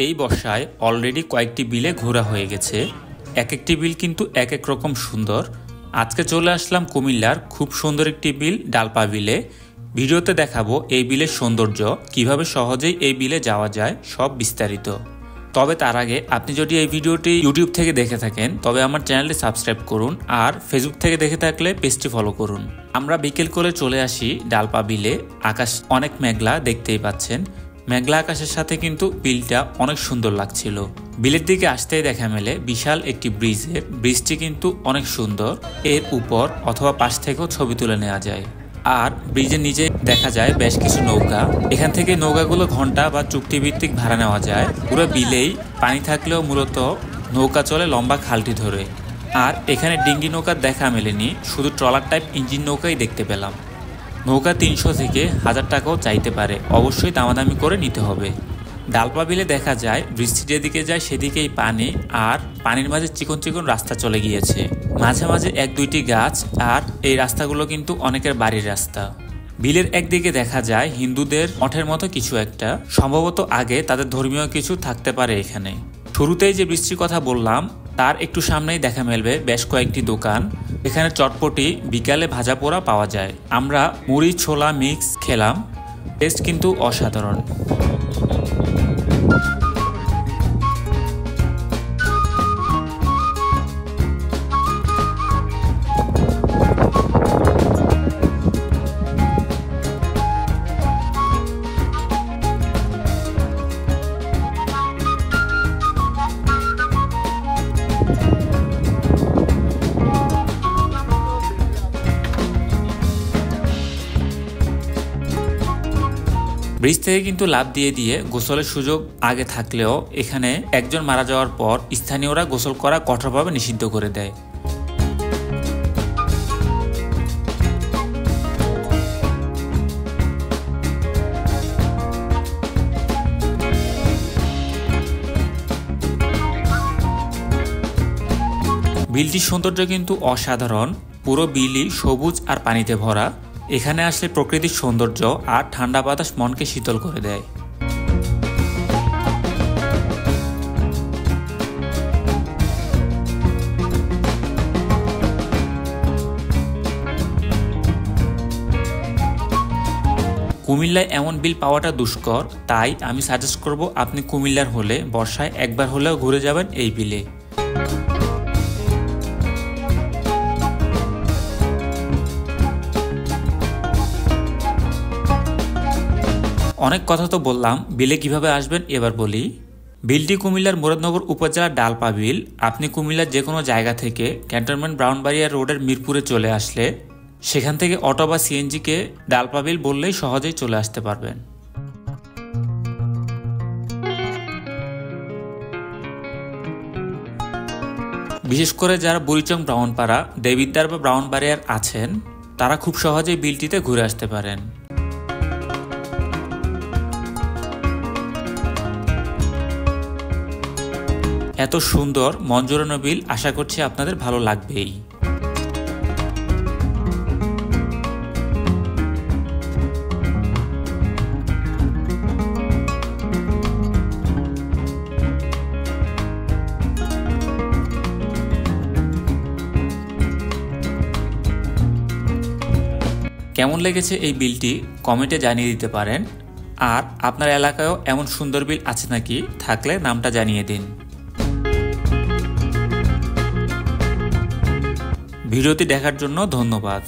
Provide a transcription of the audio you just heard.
এই বর্ষায় অলরেডি কয়েকটি বিলে ঘোরা হয়ে গেছে। এক একটি বিল কিন্তু এক এক রকম সুন্দর। আজকে চলে আসলাম কুমিল্লার খুব সুন্দর একটি বিল ডালপা বিলে। ভিডিওতে দেখাবো এই বিলের সৌন্দর্য, কিভাবে সহজেই এই বিলে যাওয়া যায়, সব বিস্তারিত। তবে তার আগে আপনি যদি এই ভিডিওটি ইউটিউব থেকে দেখে থাকেন তবে আমার চ্যানেলটি সাবস্ক্রাইব করুন, আর ফেসবুক থেকে দেখে থাকলে পেজটি ফলো করুন। আমরা বিকেল করে চলে আসি ডালপা বিলে। আকাশ অনেক মেঘলা, দেখতেই পাচ্ছেন। মেঘলা আকাশের সাথে কিন্তু বিলটা অনেক সুন্দর লাগছিল। বিলের দিকে আসতেই দেখা মেলে বিশাল একটি ব্রিজটি কিন্তু অনেক সুন্দর। এর উপর অথবা পাশ থেকেও ছবি তুলে নেওয়া যায়। আর ব্রিজের নিচে দেখা যায় বেশ কিছু নৌকা। এখান থেকে নৌকাগুলো ঘন্টা বা চুক্তিভিত্তিক ভাড়া নেওয়া যায়। পুরো বিলেই পানি থাকলেও মূলত নৌকা চলে লম্বা খালটি ধরে। আর এখানে ডিঙ্গি নৌকার দেখা মেলেনি, শুধু ট্রলার টাইপ ইঞ্জিন নৌকাই দেখতে পেলাম। নৌকা 300 থেকে 1000 টাকাও চাইতে পারে, অবশ্যই দামাদামি করে নিতে হবে। ডালপা বিলে দেখা যায় বৃষ্টি যেদিকে যায় সেদিকেই পানি, আর পানির মাঝে চিকন চিকন রাস্তা চলে গিয়েছে। মাঝে মাঝে 1-2টি গাছ, আর এই রাস্তাগুলো কিন্তু অনেকের বাড়ির রাস্তা। বিলের একদিকে দেখা যায় হিন্দুদের মঠের মতো কিছু একটা, সম্ভবত আগে তাদের ধর্মীয় কিছু থাকতে পারে এখানে। শুরুতেই যে বৃষ্টির কথা বললাম তার একটু সামনেই দেখা মেলবে বেশ কয়েকটি দোকান। এখানে চটপটি, বিকালে ভাজা পোড়া পাওয়া যায়। আমরা মুড়ি ছোলা মিক্স খেলাম, টেস্ট কিন্তু অসাধারণ। ব্রিজ থেকে কিন্তু লাফ দিয়ে গোসলের সুযোগ আগে থাকলেও এখানে একজন মারা যাওয়ার পর স্থানীয়রা গোসল করা কঠোরভাবে নিষিদ্ধ করে দেয়। বিলটির সৌন্দর্য কিন্তু অসাধারণ। পুরো বিলই সবুজ আর পানিতে ভরা। এখানে আসলে প্রকৃতির সৌন্দর্য আর ঠান্ডা বাতাস মনকে শীতল করে দেয়। কুমিল্লায় এমন বিল পাওয়াটা দুষ্কর, তাই আমি সাজেস্ট করব আপনি কুমিল্লার হলে বর্ষায় একবার হলেও ঘুরে যাবেন এই বিলে। অনেক কথা তো বললাম, বিলে কিভাবে আসবেন এবার বলি। বিলটি কুমিল্লার মুরাদনগর উপজেলার ডালপা বিল। আপনি কুমিল্লার যে কোনো জায়গা থেকে ক্যান্টনমেন্ট ব্রাউনবাড়িয়া রোডের মিরপুরে চলে আসলে সেখান থেকে অটো বা সিএনজিকে ডালপা বিল বললেই সহজেই চলে আসতে পারবেন। বিশেষ করে যারা বুড়িচং ব্রাহ্মণপাড়া, দেবিদ্বার বা ব্রাউনবাড়িয়ার আছেন তারা খুব সহজেই বিলটিতে ঘুরে আসতে পারেন। এত সুন্দর মন জোড়ানো বিল, আশা করছি আপনাদের ভালো লাগবেই। কেমন লেগেছে এই বিলটি কমেন্টে জানিয়ে দিতে পারেন। আর আপনার এলাকায়ও এমন সুন্দর বিল আছে নাকি, থাকলে নামটা জানিয়ে দিন। ভিডিওটি দেখার জন্য ধন্যবাদ।